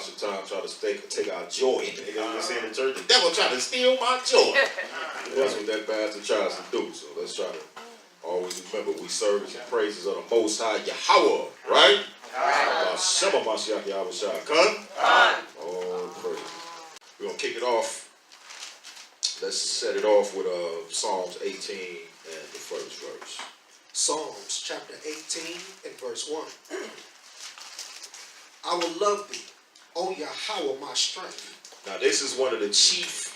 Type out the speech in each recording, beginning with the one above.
sometimes try to take our joy. You know what I'm saying in church? The devil trying to steal my joy. That's what that bastard tries to do. So let's try to always remember we service and praises of the Most High Yahweh, right? YamarYAH. Come? Oh, praise. We're going to kick it off. Let's set it off with Psalms 18 and the first verse. Psalms chapter 18 and verse 1. I will love thee, O Yahweh, my strength. Now this is one of the chief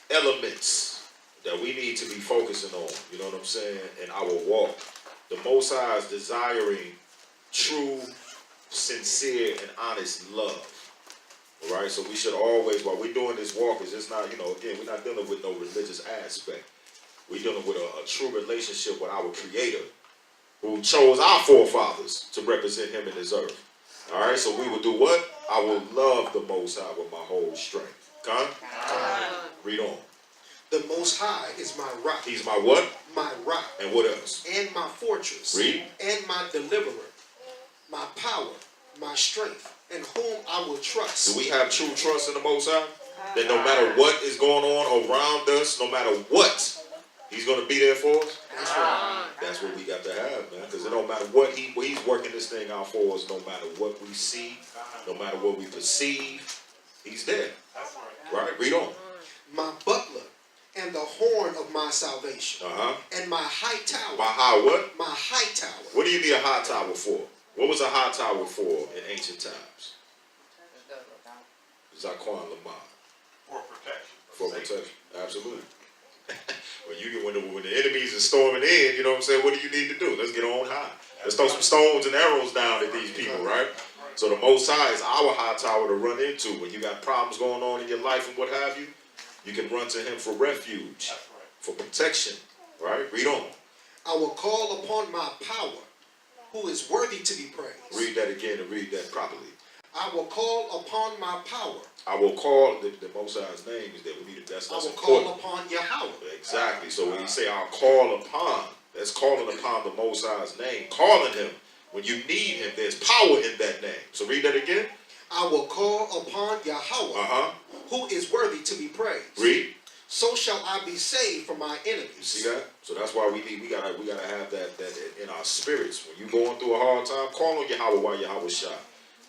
elements that we need to be focusing on, you know what I'm saying, in our walk. The Most High is desiring true, sincere, and honest love. All right, so we should always, while we're doing this walk, is it's not, you know, again, we're not dealing with no religious aspect. We're dealing with a true relationship with our Creator, who chose our forefathers to represent Him in this earth. All right, so we will do what? I will love the Most High with my whole strength. Come? Read on. The Most High is my rock. He's my what? My rock. And what else? And my fortress. Read. And my deliverer. My power. My strength. In whom I will trust. Do we have true trust in the Most High? That no matter what is going on around us, no matter what, He's going to be there for us? That's right. That's what we got to have, man. Because it don't matter what He's working this thing out for us, no matter what we see, no matter what we perceive, He's there. Right? Read on. My butler and the horn of my salvation. And my high tower. My high what? My high tower. What do you need a high tower for? What was a high tower for in ancient times? Zaquan Lamar. For protection. For protection. Absolutely. When the enemies are storming in, you know what I'm saying, what do you need to do? Let's get on high. Let's throw some stones and arrows down at these people, right? So the Most High is our high tower to run into. When you got problems going on in your life and what have you, you can run to Him for refuge, for protection, right? Read on. I will call upon my power, who is worthy to be praised. Read that again and read that properly. I will call upon my power. I will call, the Most High's name is that we need to, that's I will important. call upon Yahweh. Exactly. So when you say I'll call upon, that's calling upon the Most High's name. Calling Him. When you need Him, there's power in that name. So read that again. I will call upon Yahweh, who is worthy to be praised. Read. So shall I be saved from my enemies. You see that? So that's why we gotta have that in our spirits. When you're going through a hard time, call on YamarYAH.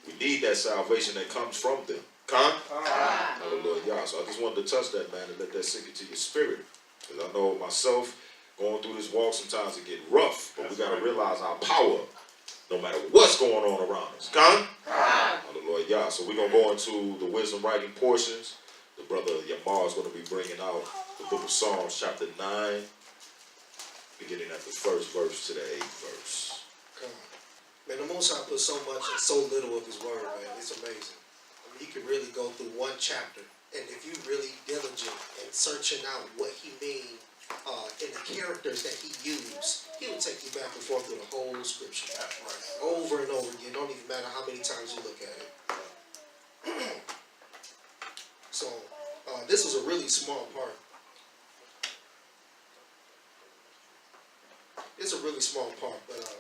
We need that salvation that comes from them. Come? YamarYAH. So I just wanted to touch that, man, and let that sink into your spirit. Because I know myself, going through this walk, sometimes it get rough. But we got to realize our power, no matter what's going on around us. Come? YamarYAH. So we're going to go into the wisdom writing portions. The brother Yamar is going to be bringing out the book of Psalms, chapter 9, beginning at the first verse to the 8th verse. God. Man, the Most High put so much and so little of His word, man. It's amazing. I mean, you can really go through one chapter, and if you're really diligent in searching out what He means in the characters that He used, He will take you back and forth through the whole scripture. Over and over again. Don't even matter how many times you look at it. So, this is a really small part. It's a really small part, but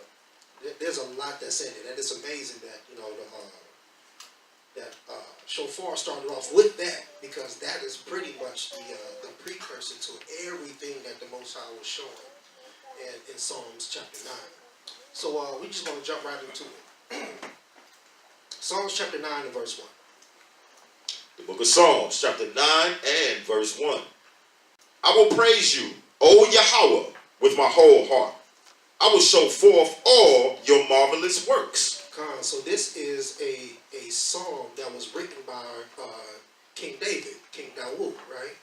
there's a lot that's in it, and it's amazing that, you know, that shofar started off with that, because that is pretty much the precursor to everything that the Most High was showing in Psalms chapter 9. So we just want to jump right into it. Psalms chapter 9 and verse 1. The book of Psalms, chapter 9 and verse 1. I will praise you, O Yahweh, with my whole heart. I will show forth all your marvelous works. So this is a psalm that was written by King David, King Dawood, right?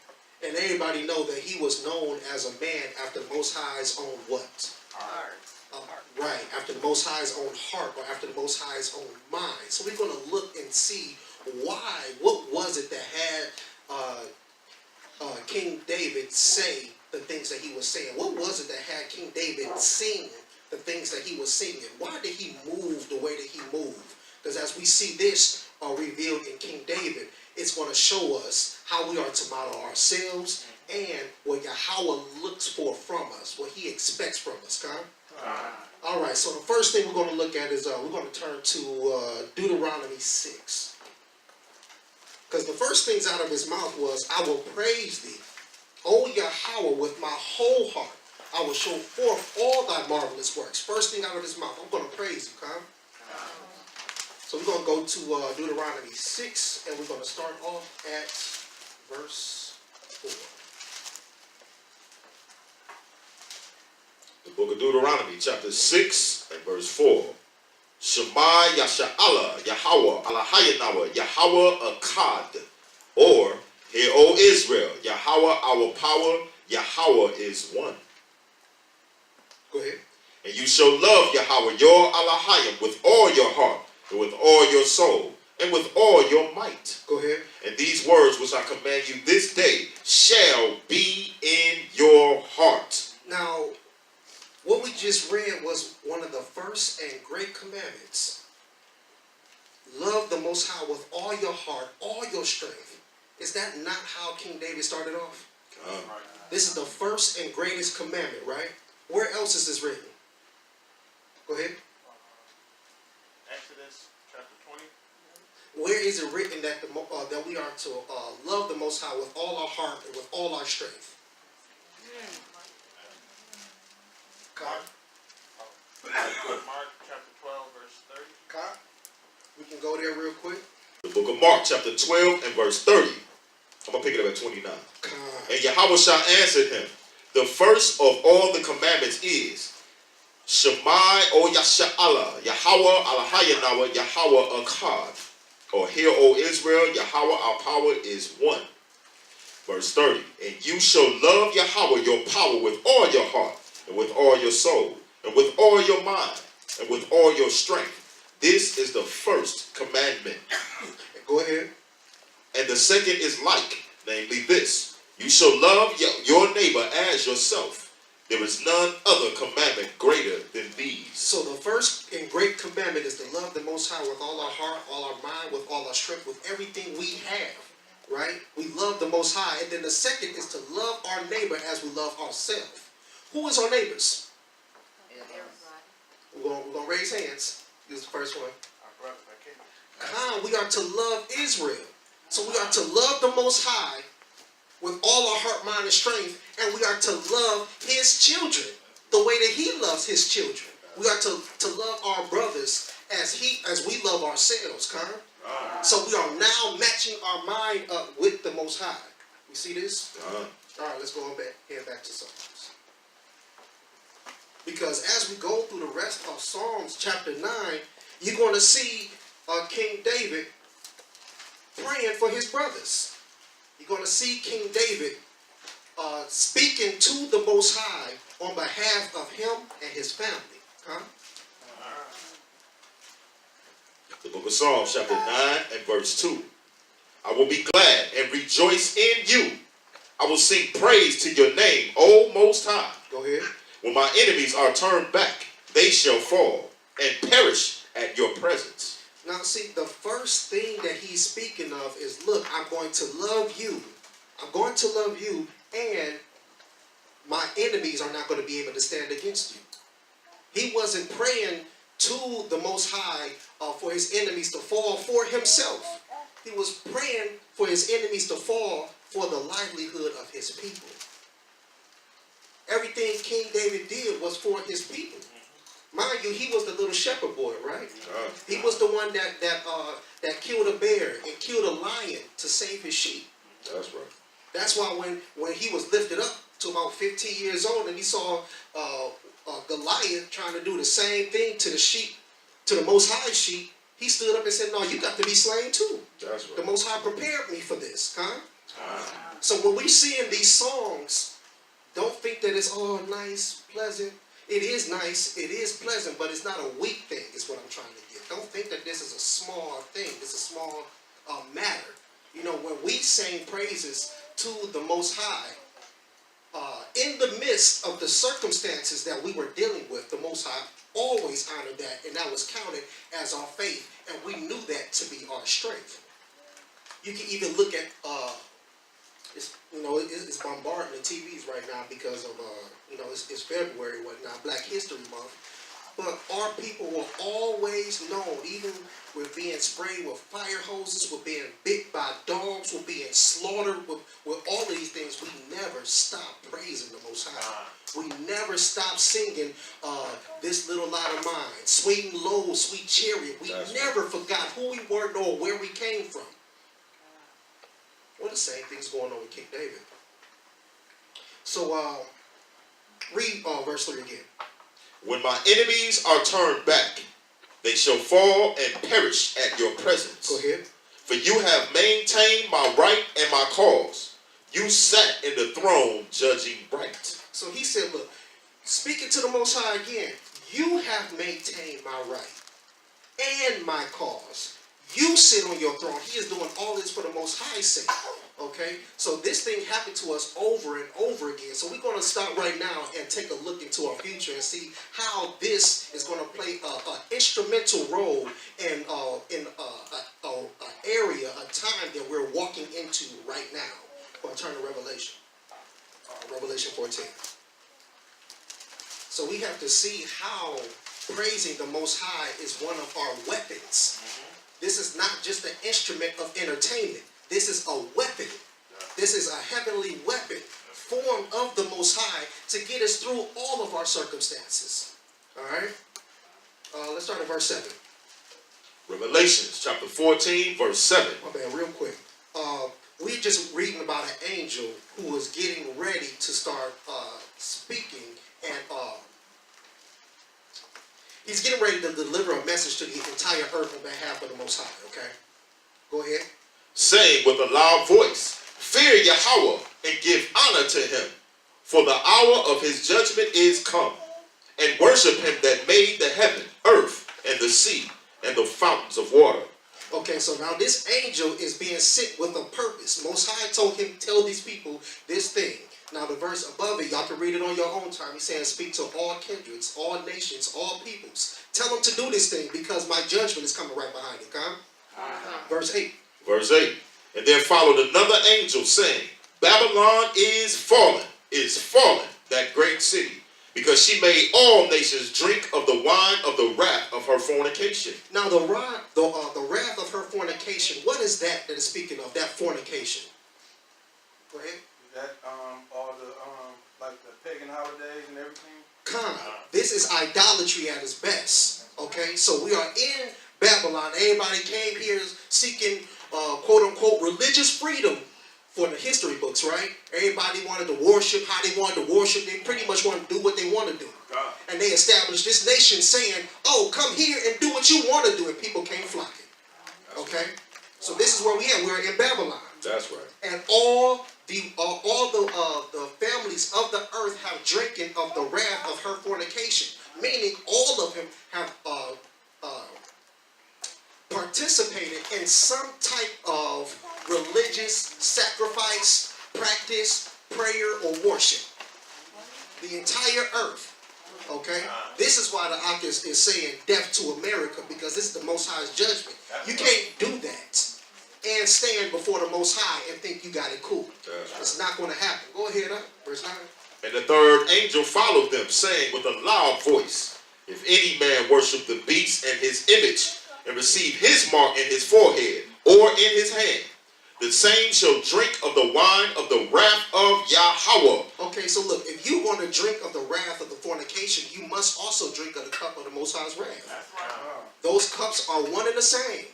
And everybody know that he was known as a man after the Most High's own what? Heart. Right, after the Most High's own heart, or after the Most High's own mind. So we're going to look and see why, what was it that had King David say the things that he was saying? What was it that had King David sing the things that he was singing? Why did he move the way that he moved? Because as we see this revealed in King David, it's going to show us how we are to model ourselves and what Yahweh looks for from us, what He expects from us. All right, so the first thing we're going to look at is we're going to turn to Deuteronomy 6. Because the first things out of his mouth was, I will praise thee, O Yahweh, with my whole heart. I will show forth all thy marvelous works. First thing out of his mouth, I'm going to praise you, come. So we're going to go to Deuteronomy 6, and we're going to start off at verse 4. The book of Deuteronomy, chapter 6 and verse 4. Shema Yasha'Allah, Yahweh, Allahayanawa, Yahweh Akkad. Or, hear, O Israel, Yahweh our power, Yahweh is one. Go ahead. And you shall love Yahweh your Allahayim with all your heart, and with all your soul, and with all your might. Go ahead. And these words which I command you this day shall be in your heart. Now, what we just read was one of the first and great commandments. Love the Most High with all your heart, all your strength. Is that not how King David started off? This is the first and greatest commandment, right? Where else is this written? Go ahead. Exodus chapter 20. Where is it written that that we are to love the Most High with all our heart and with all our strength? Mark chapter 12 verse 30. We can go there real quick. The book of Mark, chapter 12 and verse 30. I'm going to pick it up at 29. And YamarYAH answered him, the first of all the commandments is, Shema O Yasha'Allah, Yahweh Allahayanawa, Yahweh Akkad. Or hear, O Israel, Yahweh our power is one. Verse 30. And you shall love Yahweh your power with all your heart, and with all your soul, and with all your mind, and with all your strength. This is the first commandment. Go ahead. And the second is like, namely this. You shall love your neighbor as yourself. There is none other commandment greater than these. So the first and great commandment is to love the Most High with all our heart, all our mind, with all our strength, with everything we have, right? We love the Most High. And then the second is to love our neighbor as we love ourselves. Who is our neighbors? We're going to raise hands. This is the first one. Our brothers, We are to love Israel. So we are to love the Most High with all our heart, mind, and strength, and we are to love his children the way that he loves his children. We are to love our brothers as we love ourselves, So we are now matching our mind up with the Most High. You see this? All right, let's go head back to Psalms. Because as we go through the rest of Psalms chapter 9, you're going to see King David praying for his brothers. You're going to see King David speaking to the Most High on behalf of him and his family. The book of Psalms, chapter 9 and verse 2. I will be glad and rejoice in you. I will sing praise to your name, O Most High. Go ahead. When my enemies are turned back, they shall fall and perish at your presence. Now see, the first thing that he's speaking of is, look, I'm going to love you. I'm going to love you, and my enemies are not going to be able to stand against you. He wasn't praying to the Most High for his enemies to fall for himself. He was praying for his enemies to fall for the livelihood of his people. Everything King David did was for his people. Mind you, he was the little shepherd boy, right? He was the one that killed a bear and killed a lion to save his sheep. That's right. That's why when he was lifted up to about 15 years old and he saw Goliath trying to do the same thing to the sheep, to the Most High sheep, he stood up and said, no, you got to be slain too. That's right. The Most High prepared me for this. So when we see in these songs, don't think that it's all nice, pleasant. It is nice, it is pleasant, but it's not a weak thing, is what I'm trying to get. Don't think that this is a small thing, it's a small matter. You know, when we sing praises to the Most High, in the midst of the circumstances that we were dealing with, the Most High always honored that, and that was counted as our faith, and we knew that to be our strength. You can even look at, it's bombarding the TVs right now because of, it's February, Black History Month. But our people were always known, even with being sprayed with fire hoses, with being bit by dogs, with being slaughtered, with all of these things, we never stopped praising the Most High. We never stopped singing This Little Light of Mine, Sweet and Low, Sweet Chariot. We never forgot who we were nor where we came from. Well, the same thing's going on with King David. So read verse 3 again. When my enemies are turned back, they shall fall and perish at your presence. Go ahead. For you have maintained my right and my cause. You sat in the throne judging right. So he said, look, speaking to the Most High again, you have maintained my right and my cause. You sit on your throne. He is doing all this for the Most High's sake. Okay? So this thing happened to us over and over again. So we're going to stop right now and take a look into our future and see how this is going to play an instrumental role in an area, a time that we're walking into right now. We're going to turn to Revelation. Revelation 14. So we have to see how praising the Most High is one of our weapons. This is not just an instrument of entertainment. This is a weapon. This is a heavenly weapon formed of the Most High to get us through all of our circumstances. All right? Let's start at verse 7. Revelations chapter 14, verse 7. My bad, real quick. We're just reading about an angel who was getting ready to start speaking, and he's getting ready to deliver a message to the entire earth on behalf of the Most High, okay? Go ahead. Saying with a loud voice, fear Yahweh and give honor to him, for the hour of his judgment is come, and worship him that made the heaven, earth, and the sea, and the fountains of water. Okay, so now this angel is being sent with a purpose. Most High told him, tell these people this thing. Now the verse above it, y'all can read it on your own time. He's saying, speak to all kindreds, all nations, all peoples. Tell them to do this thing because my judgment is coming right behind it. Come? Verse 8. Verse 8. And there followed another angel saying, Babylon is fallen, that great city, because she made all nations drink of the wine of the wrath of her fornication. Now the wrath of her fornication, what is that is speaking of, that fornication? Go ahead. Is that all the like the pagan holidays and everything? This is idolatry at its best. Okay, so we are in Babylon. Everybody came here seeking quote unquote religious freedom for the history books, right? Everybody wanted to worship how they wanted to worship. They pretty much wanted to do what they want to do. And they established this nation saying, oh, come here and do what you want to do. And people came flocking. Okay? So this is where we are. We're in Babylon. That's right. And all the families of the earth have drinking of the wrath of her fornication. Meaning all of them have participated in some type of religious sacrifice, practice, prayer, or worship. The entire earth. Okay? This is why the Akis is saying death to America, because this is the Most High's judgment. You can't do that and stand before the Most High and think you got it cool. It's not going to happen. Go ahead, verse 9. And the third angel followed them, saying with a loud voice, if any man worship the beast and his image, and receive his mark in his forehead or in his hand, the same shall drink of the wine of the wrath of Yahweh. Okay, so look, if you want to drink of the wrath of the fornication, you must also drink of the cup of the Most High's wrath. Those cups are one and the same.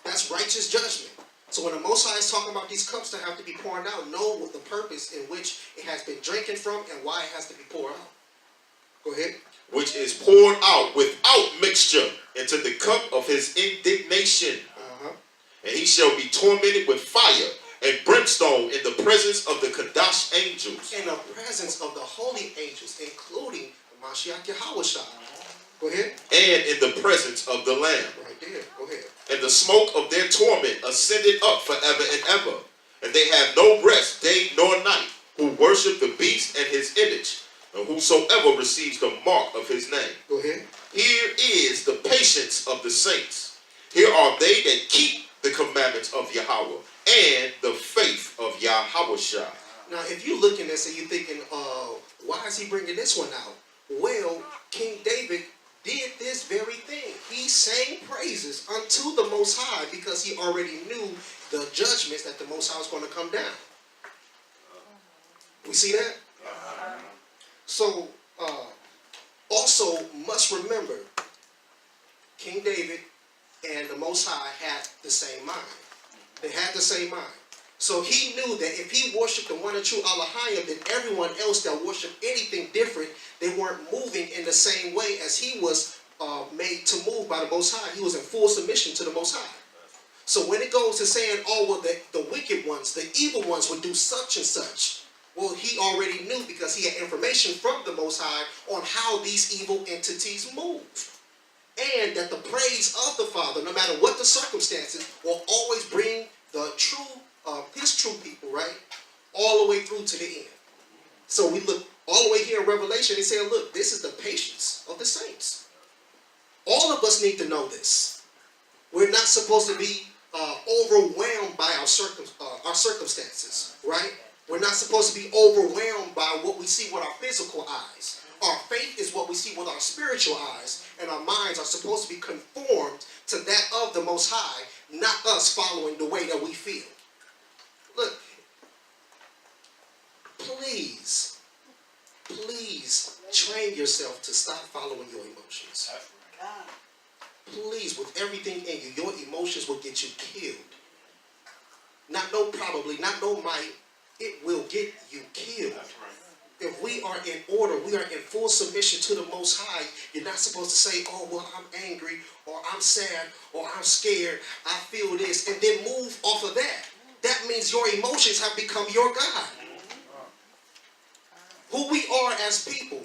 That's righteous judgment. So when the Most High is talking about these cups that have to be poured out, know what the purpose in which it has been drinking from and why it has to be poured out. Go ahead. Which is poured out without mixture into the cup of his indignation. And he shall be tormented with fire and brimstone in the presence of the Kadash angels. In the presence of the holy angels, including YamarYAH Yahushua. Go ahead. And in the presence of the Lamb. Right there. Go ahead. And the smoke of their torment ascended up forever and ever. And they have no rest day nor night, who worship the beast and his image, and whosoever receives the mark of his name. Go ahead. Here is the patience of the saints. Here are they that keep the commandments of Yahweh and the faith of Yahweh. Now, if you look at this and you're thinking, why is he bringing this one out? Well, King David did this very thing. He sang praises unto the Most High because he already knew the judgments that the Most High was going to come down. We see that? So, also must remember, King David and the Most High had the same mind. They had the same mind. So he knew that if he worshipped the one and true Elohim, then everyone else that worshipped anything different, they weren't moving in the same way as he was made to move by the Most High. He was in full submission to the Most High. So when it goes to saying, oh, well, the wicked ones, the evil ones would do such and such, well, he already knew because he had information from the Most High on how these evil entities move. And that the praise of the Father, no matter what the circumstances, will always bring the true, his true people, right, all the way through to the end. So we look all the way here in Revelation and say, look, this is the patience of the saints. All of us need to know this. We're not supposed to be overwhelmed by our circumstances, right? We're not supposed to be overwhelmed by what we see with our physical eyes. Our faith is what we see with our spiritual eyes, and our minds are supposed to be conformed to that of the Most High, not us following the way that we feel. Look, please train yourself to stop following your emotions. Please, with everything in you, your emotions will get you killed. Not no probably, not no might, it will get you killed. If we are in order, we are in full submission to the Most High, you're not supposed to say, oh, well, I'm angry, or I'm sad, or I'm scared, I feel this, and then move off of that. That means your emotions have become your God. Who we are as people,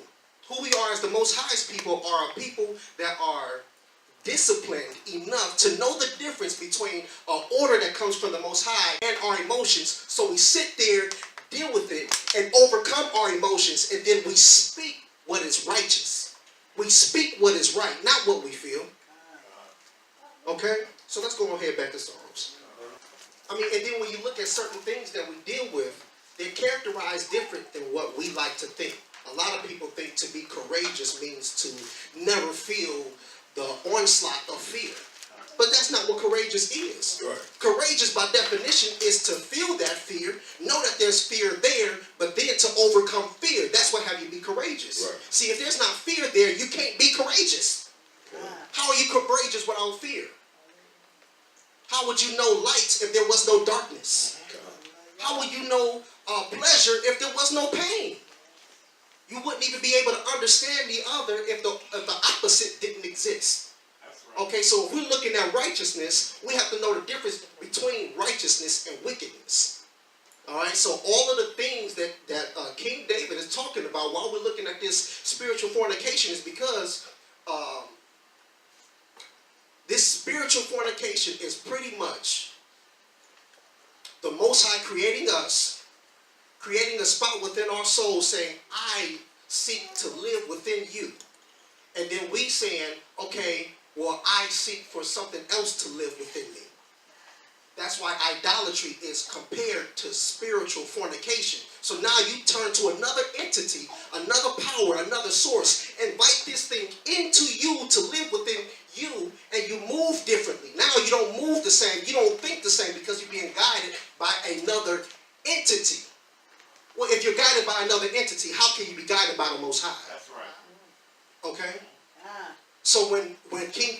who we are as the Most High's people, are a people that are disciplined enough to know the difference between an order that comes from the Most High and our emotions. So we sit there, deal with it, and overcome our emotions, and then we speak what is righteous. We speak what is right, not what we feel. Okay? So let's go ahead back to Psalms. I mean, and then when you look at certain things that we deal with, they're characterized different than what we like to think. A lot of people think to be courageous means to never feel the onslaught of fear. But that's not what courageous is. Right. Courageous, by definition, is to feel that fear, know that there's fear there, but then to overcome fear. That's what have you be courageous. Right. See, if there's not fear there, you can't be courageous. How are you courageous without fear? How would you know light if there was no darkness? How would you know pleasure if there was no pain? You wouldn't even be able to understand the other if the opposite didn't exist. Okay, so if we're looking at righteousness, we have to know the difference between righteousness and wickedness. All right, so all of the things that King David is talking about while we're looking at this spiritual fornication is because this spiritual fornication is pretty much the Most High creating us, creating a spot within our soul saying, I seek to live within you. And then we saying, okay, well, I seek for something else to live within me. That's why idolatry is compared to spiritual fornication. So now you turn to another entity, another power, another source, invite this thing into you to live within you, and you move differently. Now you don't move the same, you don't think the same because you're being guided by another entity. Well, if you're guided by another entity, how can you be guided by the Most High? That's right. Okay? So when King,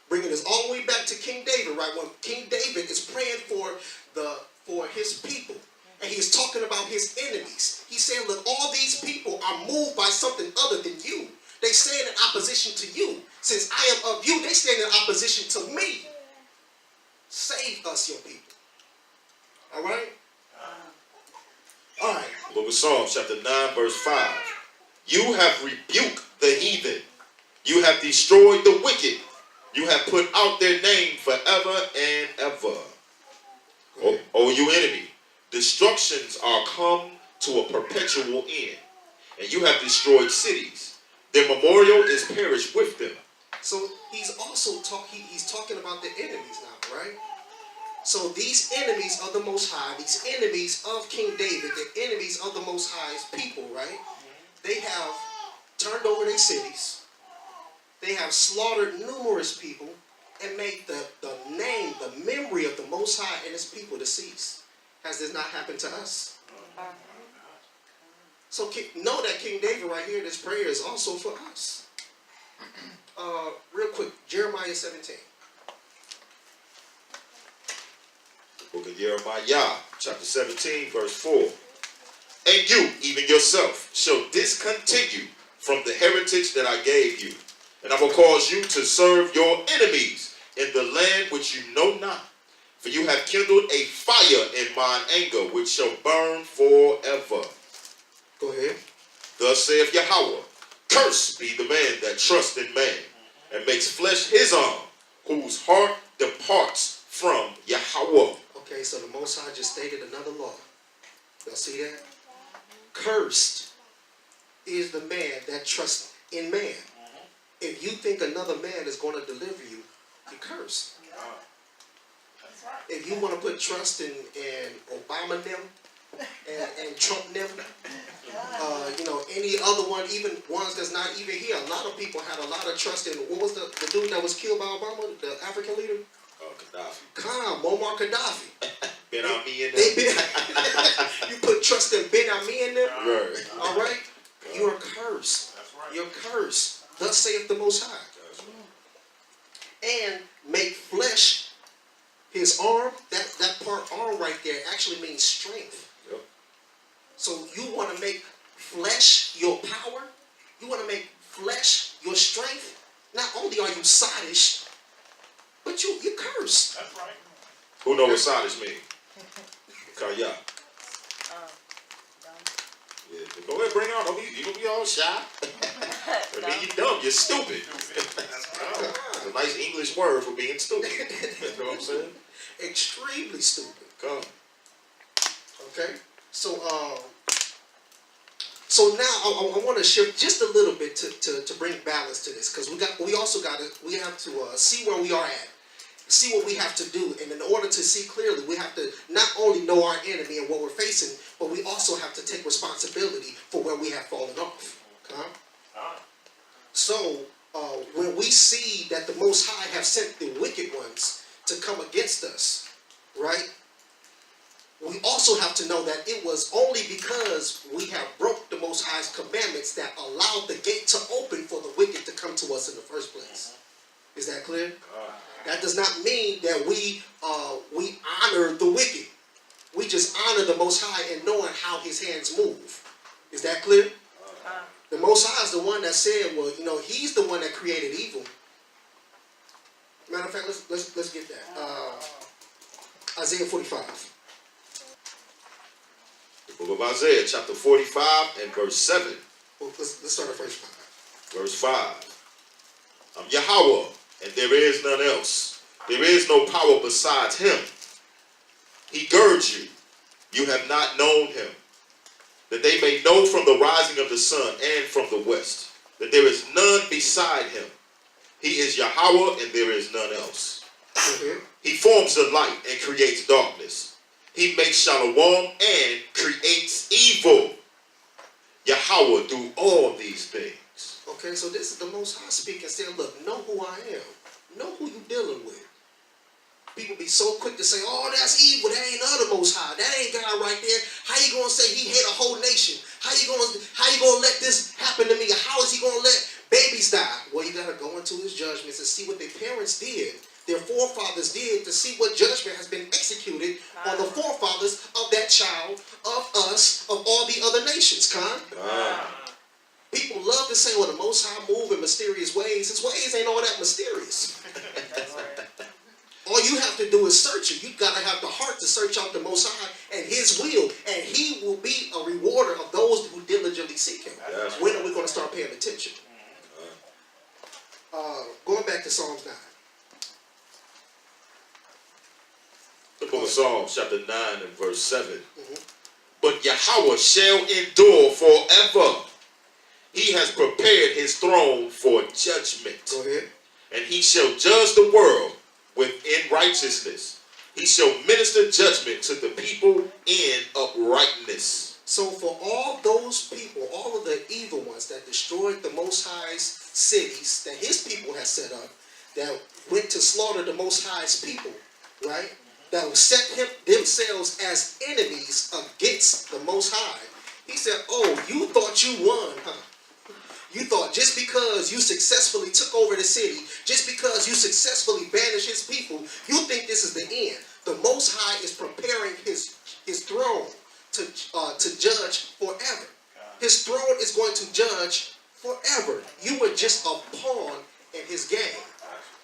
bringing this all the way back to King David, right? When King David is praying for his people, and he's talking about his enemies, he's saying, look, all these people are moved by something other than you. They stand in opposition to you. Since I am of you, they stand in opposition to me. Save us, your people. All right? All right. Book of Psalms, chapter 9, verse 5. You have rebuked the heathen. You have destroyed the wicked. You have put out their name forever and ever. O you enemy, destructions are come to a perpetual end, and you have destroyed cities. Their memorial is perished with them. So he's also he's talking about the enemies now, right? So these enemies of the Most High, these enemies of King David, the enemies of the Most High's people, right? They have turned over their cities. they have slaughtered numerous people and made the name, the memory of the Most High and his people to cease. Has this not happened to us? So know that King David right here, this prayer is also for us. Real quick, Jeremiah 17. The book of YamarYAH, chapter 17, verse 4. And you, even yourself, shall discontinue from the heritage that I gave you. And I will cause you to serve your enemies in the land which you know not. For you have kindled a fire in mine anger, which shall burn forever. Go ahead. Thus saith Yahweh, cursed be the man that trusts in man, and makes flesh his arm, whose heart departs from Yahweh. Okay, so the Most High just stated another law. Y'all see that? Cursed is the man that trusts in man. If you think another man is going to deliver you, you're cursed. If you want to put trust in Obama them and Trump them, any other one, even ones that's not even here, a lot of people had a lot of trust in, what was the dude that was killed by Obama, the African leader? Gaddafi. Muammar Gaddafi. Ben Ami in They there. you put trust in Ben Ami in them, Right. all right? You are cursed. You're cursed. Thus saith the Most High. And make flesh his arm. That part arm right there actually means strength. Yep. So you want to make flesh your power. You want to make flesh your strength. Not only are you sottish, but you're cursed. That's right. Who know what Sadish mean? Kaya. Yeah, go ahead, bring it on. You gonna be all shy? I mean, you dumb. You're stupid. It's a nice English word for being stupid. You know what I'm saying? Extremely stupid. Come. Okay? So now I want to shift just a little bit to bring balance to this, because we have to see where we are at, see what we have to do, and in order to see clearly, we have to not only know our enemy and what we're facing, but we also have to take responsibility for where we have fallen off. Okay? So when we see that the Most High have sent the wicked ones to come against us, right? We also have to know that it was only because we have broke the Most High's commandments that allowed the gate to open for the wicked to come to us in the first place. Is that clear? That does not mean that we honor the wicked. We just honor the Most High in knowing how his hands move. Is that clear? The Most High is the one that said, well, he's the one that created evil. Matter of fact, let's get that. Isaiah 45. The book of Isaiah, chapter 45 and verse 7. Well, let's start at verse 5. Verse 5. I'm Yahweh, and there is none else. There is no power besides him. He girds you. You have not known him. That they may know from the rising of the sun and from the west, that there is none beside him. He is Yahweh, and there is none else. He forms the light and creates darkness. He makes shalom and creates evil. Yahweh do all these things. Okay, so this is the Most High speaking, saying, look, know who I am. Know who you're dealing with. People be so quick to say, oh, that's evil. That ain't of the Most High. That ain't God right there. How you going to say he hate a whole nation? How you gonna let this happen to me? How is he going to let babies die? Well, you got to go into his judgments and see what their parents did, their forefathers did, to see what judgment has been executed on the forefathers of that child, of us, of all the other nations. People love to say, well, the Most High move in mysterious ways. His ways ain't all that mysterious. All you have to do is search it. You've got to have the heart to search out the Most High and his will, and he will be a rewarder of those who diligently seek him. When are we going to start paying attention? Going back to Psalms 9. The book of Psalms, chapter 9 and verse 7. But Yahweh shall endure forever. He has prepared his throne for judgment. Go ahead. And he shall judge the world in righteousness. He shall minister judgment to the people in uprightness. So for all those people, all of the evil ones that destroyed the Most High's cities that his people had set up that went to slaughter the Most High's people, right? That would set themselves as enemies against the Most High. He said, oh, you thought you won, huh? You thought just because you successfully took over the city, just because you successfully banished his people, you think this is the end. The Most High is preparing his throne to judge forever. His throne is going to judge forever. You were just a pawn in his game.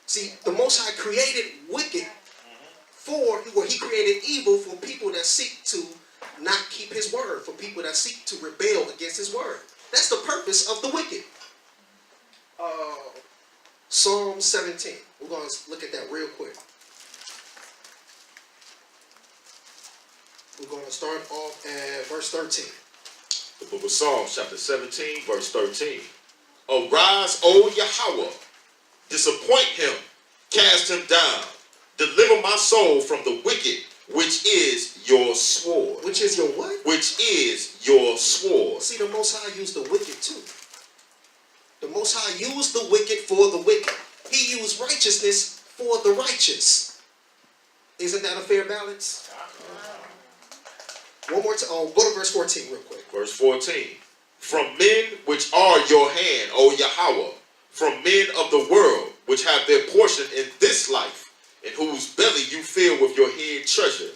See, the Most High created wicked he created evil for people that seek to not keep his word, for people that seek to rebel against his word. That's the purpose of the wicked. Psalm 17. We're going to look at that real quick. We're going to start off at verse 13. The book of Psalms, chapter 17, verse 13. Arise, O Yahweh, disappoint him, cast him down, deliver my soul from the wicked, which is your sword. Which is your what? Which is your sword. See, the Most High used the wicked too. The Most High used the wicked for the wicked. He used righteousness for the righteous. Isn't that a fair balance? One more time. Oh, go to verse 14 real quick. Verse 14. From men which are your hand, O Yahweh, from men of the world, which have their portion in this life, in whose belly you fill with your hid treasure.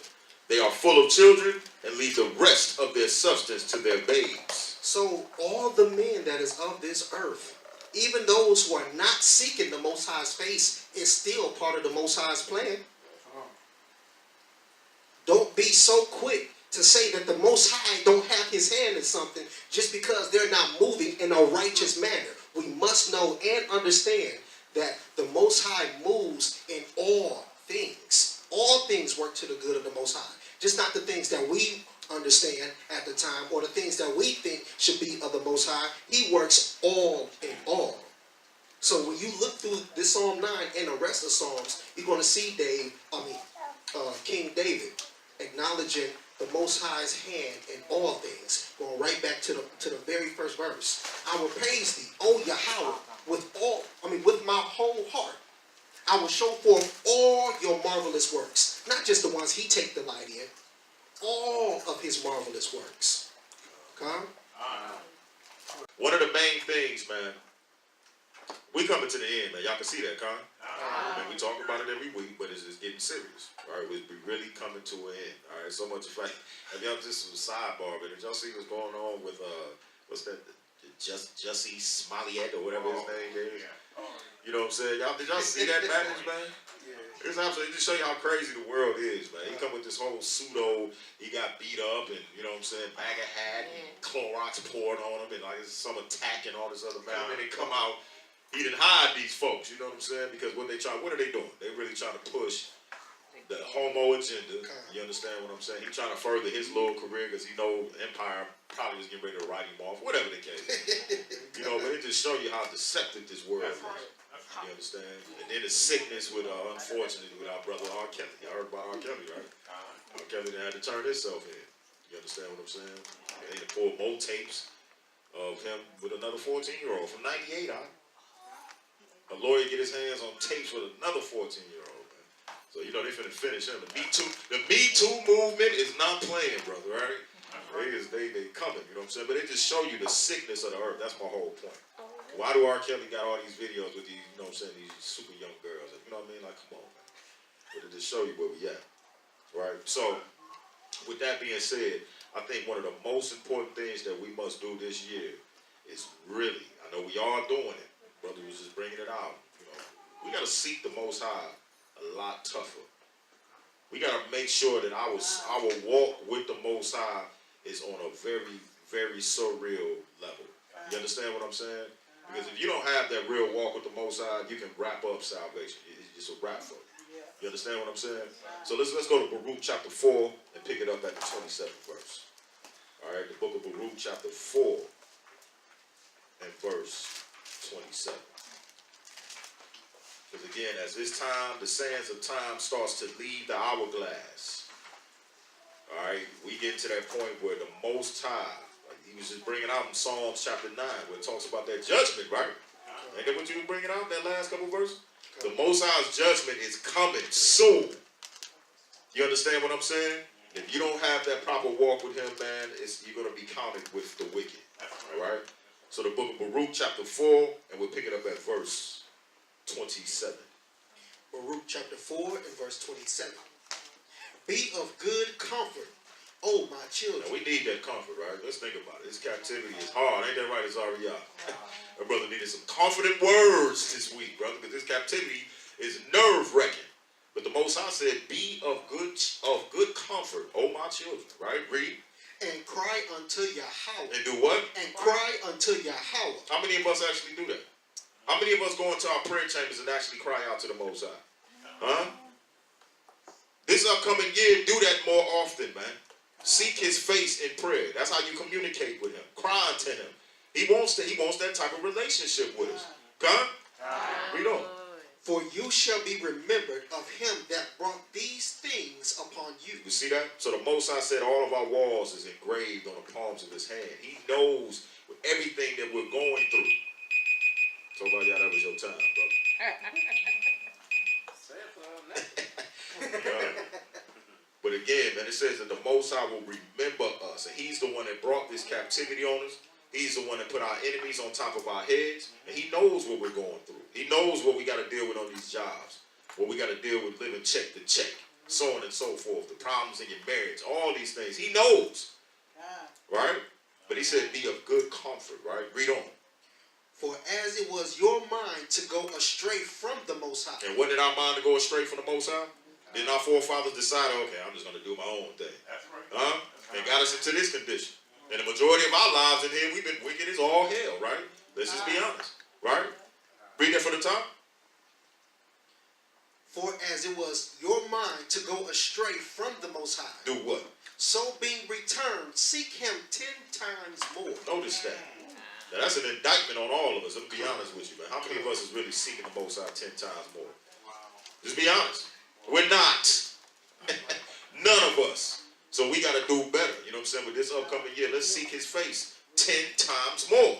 They are full of children, and leave the rest of their substance to their babes. So all the men that is of this earth, even those who are not seeking the Most High's face, is still part of the Most High's plan. Don't be so quick to say that the Most High don't have his hand in something just because they're not moving in a righteous manner. We must know and understand that the Most High moves in all things. All things work to the good of the Most High. Just not the things that we understand at the time or the things that we think should be of the Most High. He works all in all. So when you look through this Psalm 9 and the rest of Psalms, you're going to see King David acknowledging the Most High's hand in all things. Going right back to the very first verse. I will praise thee, O Yahweh, with my whole heart. I will show forth all your marvelous works. Not just the ones he take delight in. All of his marvelous works. Come? One of the main things, man, we coming to the end, man. Y'all can see that, Con? Man, we talk about it every week, but it's just getting serious. All right, we really coming to an end. All right, so much in fact, if y'all just was a sidebar, but did y'all see what's going on with what's that? Jussie Smollett or whatever his name is. You know what I'm saying? Did y'all see that madness, man? It's absolutely just show you how crazy the world is, man. He come with this whole pseudo. He got beat up, and you know what I'm saying, MAGA hat, and Clorox poured on him, and like some attack and all this other man. And then they come out. He didn't hide these folks, you know what I'm saying? Because what are they doing? They really trying to push the homo agenda. You understand what I'm saying? He trying to further his little career because he know Empire probably was getting ready to write him off, whatever the case. You know, but it just show you how deceptive this world is. You understand? And then the sickness with, unfortunately, with our brother R. Kelly. You heard about R. Kelly, right? R. Kelly had to turn himself in. You understand what I'm saying? They had to pull more tapes of him with another 14-year-old from 98, huh? A lawyer get his hands on tapes with another 14-year-old, man. So, you know, they finna finish him. The Me Too movement is not playing, brother, right? They coming, you know what I'm saying? But it just show you the sickness of the earth. That's my whole point. Why do R. Kelly got all these videos with these, you know what I'm saying, these super young girls? You know what I mean? Like, come on, man. But it just show you where we at, right? So, with that being said, I think one of the most important things that we must do this year is really, I know we all doing it, brother was just bringing it out, you know, we got to seek the Most High a lot tougher. We got to make sure that our walk with the Most High is on a very, very surreal level. You understand what I'm saying? Because if you don't have that real walk with the Most High, you can wrap up salvation. It's a wrap for you. You understand what I'm saying? So let's go to Baruch chapter 4 and pick it up at the 27th verse. All right, the book of Baruch chapter 4 and verse 27. Because again, as this time, the sands of time starts to leave the hourglass. All right, we get to that point where the Most High, like he was just bringing out in Psalms chapter 9, where it talks about that judgment, right? Ain't that what you was bringing out, that last couple verses? The Most High's judgment is coming soon. You understand what I'm saying? If you don't have that proper walk with him, man, you're going to be counted with the wicked. All right? So the book of Baruch chapter 4, and we'll pick it up at verse 27. Baruch chapter 4 and verse 27. Be of good comfort, O my children. Now, we need that comfort, right? Let's think about it. This captivity is hard. Ain't that right, YamarYAH? My brother needed some confident words this week, brother, because this captivity is nerve-wracking. But the Most High said, be of good comfort, O my children, right? Read. And cry unto Yahweh. And do what? And cry unto Yahweh. How many of us actually do that? How many of us go into our prayer chambers and actually cry out to the Most High? Huh? This upcoming year, do that more often, man. Seek his face in prayer. That's how you communicate with him. Cry to him. He wants that type of relationship with us. Come? Read on. For you shall be remembered of him that brought these things upon you. You see that? So the Most High said all of our walls is engraved on the palms of his hand. He knows everything that we're going through. So, YamarYAH, that was your time, brother. But again, man, it says that the Most High will remember us. And he's the one that brought this captivity on us. He's the one that put our enemies on top of our heads. And he knows what we're going through. He knows what we got to deal with on these jobs. What we got to deal with living check to check. So on and so forth. The problems in your marriage. All these things. He knows. Right? But he said be of good comfort. Right? Read on. For as it was your mind to go astray from the Most High. And what did our mind to go astray from the Most High? Didn't our forefathers decide, okay, I'm just going to do my own thing? That's right. Huh? And got us into this condition. And the majority of our lives in here, we've been wicked as all hell, right? Let's just be honest, right? Read that from the top. For as it was your mind to go astray from the Most High. Do what? So being returned, seek him 10 times more. Notice that. Now that's an indictment on all of us. Let me be honest with you, man. How many of us is really seeking the Most High 10 times more? Just be honest. We're not. None of us. So we got to do better. You know what I'm saying? With this upcoming year, let's seek his face 10 times more.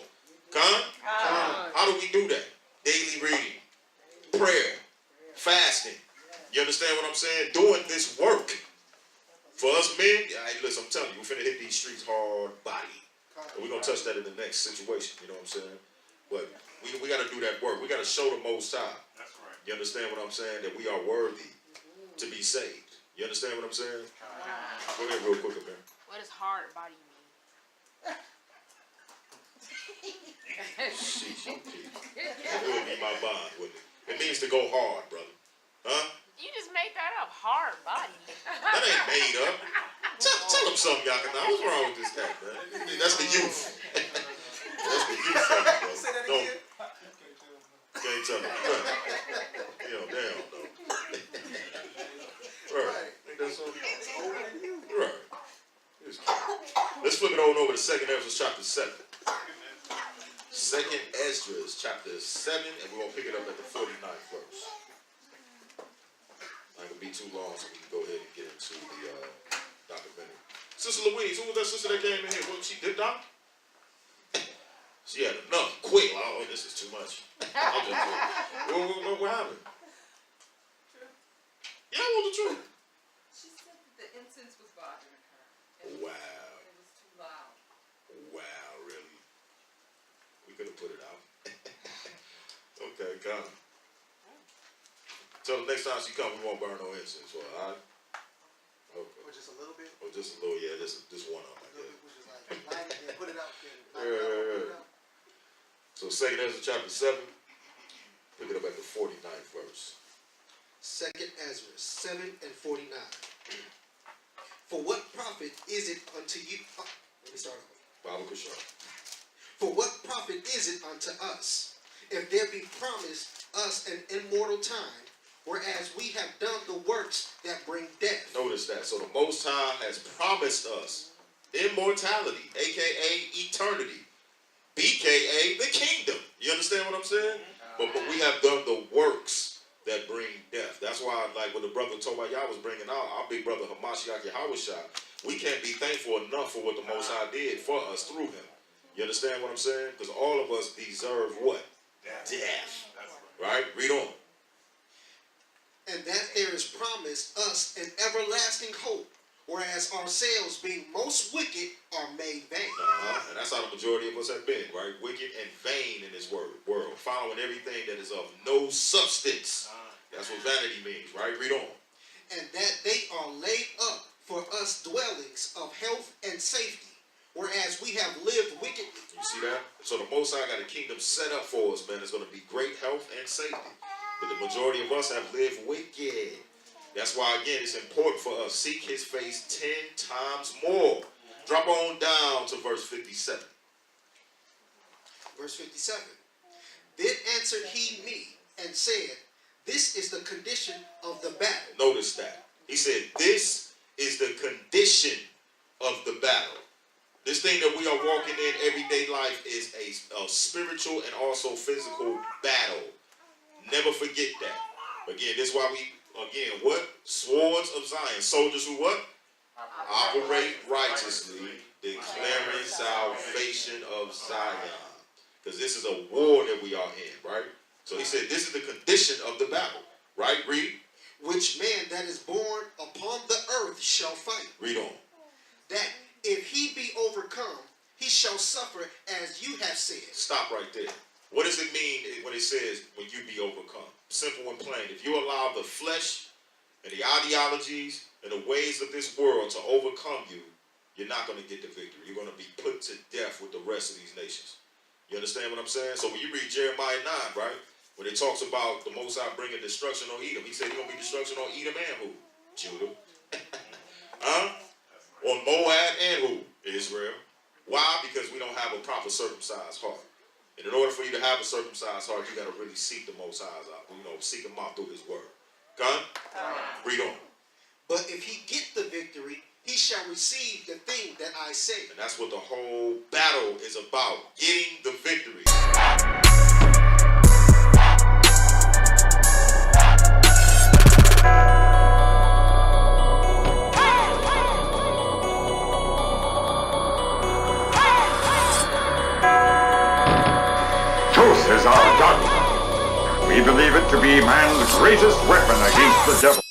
How do we do that? Daily reading, prayer, fasting. You understand what I'm saying? Doing this work. For us men, hey, listen, I'm telling you, we're finna hit these streets hard body. And we're going to touch that in the next situation. You know what I'm saying? But we got to do that work. We got to show the Most High. That's right. You understand what I'm saying? That we are worthy to be saved. You understand what I'm saying? Go ahead real quick, man. What does hard body mean? Sheesh, okay. It would be my bond, wouldn't it? It means to go hard, brother. Huh? You just made that up. Hard body. That ain't made up. Tell him something, Yakana. What's wrong with this cat, man? That's the youth. That's the youth, brother. Say that Don't, again. can't tell me. You know, damn, though. Right. Ain't that something? Right. Let's flip it on over to 2nd Ezra chapter 7. 2nd Ezra chapter 7, and we're going to pick it up at the 49th verse. Not going to be too long, so we can go ahead and get into the documentary. Sister Louise, who was that sister that came in here? What, she did doc? She had enough. Quick. Oh, this is too much. I'm just kidding. What happened? Yeah, I want the truth. She said that the incense was bothering her. Wow. It was too loud. Wow, really? We could have put it out. Okay, come. Tell her next time she comes, we won't burn no incense. Well, all right? Okay. Or just a little bit. Or just a little, yeah, just one of them, I guess. Which is like, light it and put it out. Yeah. So 2nd Ezra chapter 7, pick it up at the 49th verse. 2nd Ezra 7 and 49. For what profit is it unto you? Let me start over. Bible Kashar. For what profit is it unto us, if there be promised us an immortal time, whereas we have done the works that bring death? Notice that. So the Most High has promised us immortality, aka eternity, BKA the kingdom. You understand what I'm saying? But we have done the works that bring death. That's why, like what the brother YamarYAH was bringing out, our big brother YamarYAH, we can't be thankful enough for what the Most High did for us through him. You understand what I'm saying? Because all of us deserve what? death. Right? Read on. And that there is promised us an everlasting hope, whereas ourselves, being most wicked, are made vain. And that's how the majority of us have been, right? Wicked and vain in this world, following everything that is of no substance. That's what vanity means, right? Read on. And that they are laid up for us dwellings of health and safety, whereas we have lived wickedly. You see that? So the Most High got a kingdom set up for us, man. It's going to be great health and safety. But the majority of us have lived wicked. That's why, again, it's important for us. Seek his face 10 times more. Drop on down to verse 57. Verse 57. Then answered he me and said, this is the condition of the battle. Notice that. He said, this is the condition of the battle. This thing that we are walking in everyday life is a spiritual and also physical battle. Never forget that. Again, this is why what? Swords of Zion. Soldiers who what? Operate righteously, declaring salvation of Zion. Because this is a war that we are in, right? So he said, this is the condition of the battle, right? Read. Which man that is born upon the earth shall fight. Read on. That if he be overcome, he shall suffer as you have said. Stop right there. What does it mean when it says when you be overcome? Simple and plain. If you allow the flesh and the ideologies and the ways of this world to overcome you, you're not going to get the victory. You're going to be put to death with the rest of these nations. You understand what I'm saying? So when you read Jeremiah 9, right, when it talks about the Most High bringing destruction on Edom, he said he's going to be destruction on Edom and who? Judah. On Moab and who? Israel. Why? Because we don't have a proper circumcised heart. And in order for you to have a circumcised heart, you got to really seek the Most High out. Seek him out through his word. Come? Read on. But if he get the victory, he shall receive the thing that I say. And that's what the whole battle is about. Getting the victory. Truth is our dogma. We believe it to be man's greatest weapon against the devil.